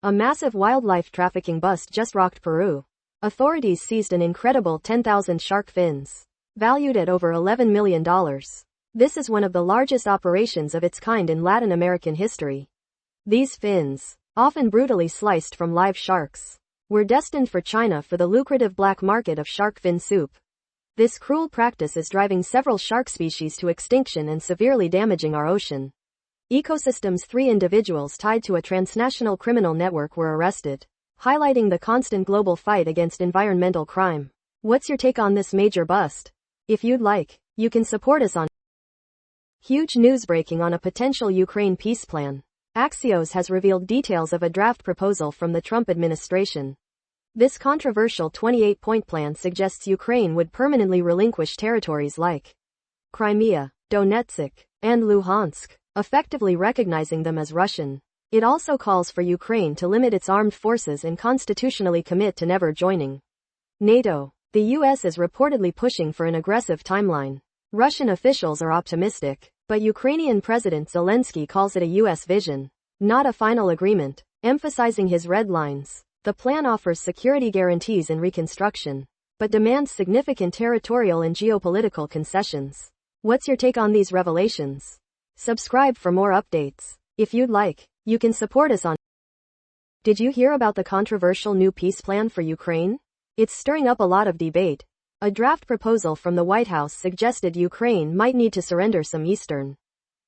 A massive wildlife trafficking bust just rocked Peru. Authorities seized an incredible 10,000 shark fins, valued at over $11 million. This is one of the largest operations of its kind in Latin American history. These fins, often brutally sliced from live sharks, were destined for China for the lucrative black market of shark fin soup. This cruel practice is driving several shark species to extinction and severely damaging our ocean ecosystems. 3 individuals tied to a transnational criminal network were arrested, highlighting the constant global fight against environmental crime. What's your take on this major bust? If you'd like, you can support us on. Huge news breaking on a potential Ukraine peace plan. Axios has revealed details of a draft proposal from the Trump administration. This controversial 28-point plan suggests Ukraine would permanently relinquish territories like Crimea, Donetsk, and Luhansk, effectively recognizing them as Russian. It also calls for Ukraine to limit its armed forces and constitutionally commit to never joining NATO. The US is reportedly pushing for an aggressive timeline. Russian officials are optimistic, but Ukrainian President Zelensky calls it a US vision, not a final agreement, emphasizing his red lines. The plan offers security guarantees and reconstruction, but demands significant territorial and geopolitical concessions. What's your take on these revelations? Subscribe for more updates. If you'd like, you can support us on. Did you hear about the controversial new peace plan for Ukraine? It's stirring up a lot of debate. A draft proposal from the White House suggested Ukraine might need to surrender some eastern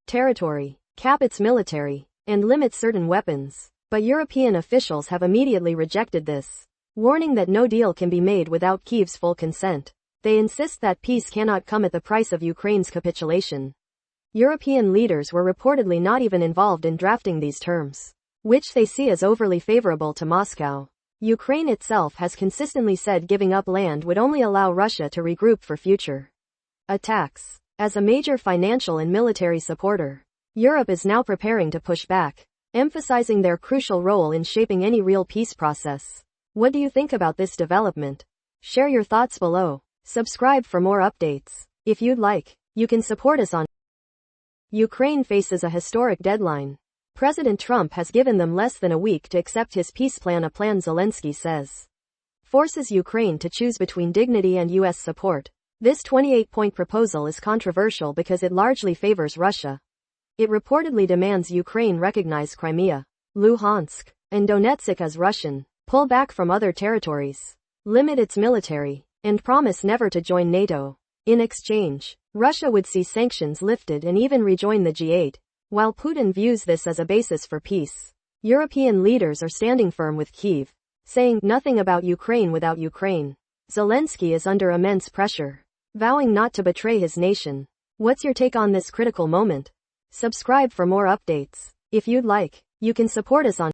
territory, cap its military, and limit certain weapons. But European officials have immediately rejected this, warning that no deal can be made without Kyiv's full consent. They insist that peace cannot come at the price of Ukraine's capitulation. European leaders were reportedly not even involved in drafting these terms, which they see as overly favorable to Moscow. Ukraine itself has consistently said giving up land would only allow Russia to regroup for future attacks. As a major financial and military supporter, Europe is now preparing to push back, emphasizing their crucial role in shaping any real peace process. What do you think about this development? Share your thoughts below. Subscribe for more updates. If you'd like, you can support us on. Ukraine faces a historic deadline. President Trump has given them less than a week to accept his peace plan, a plan Zelensky says forces Ukraine to choose between dignity and U.S. support. This 28-point proposal is controversial because it largely favors Russia. It reportedly demands Ukraine recognize Crimea, Luhansk, and Donetsk as Russian, pull back from other territories, limit its military, and promise never to join NATO. In exchange, Russia would see sanctions lifted and even rejoin the G8. While Putin views this as a basis for peace, European leaders are standing firm with Kyiv, saying nothing about Ukraine without Ukraine. Zelensky is under immense pressure, vowing not to betray his nation. What's your take on this critical moment? Subscribe for more updates. If you'd like, you can support us on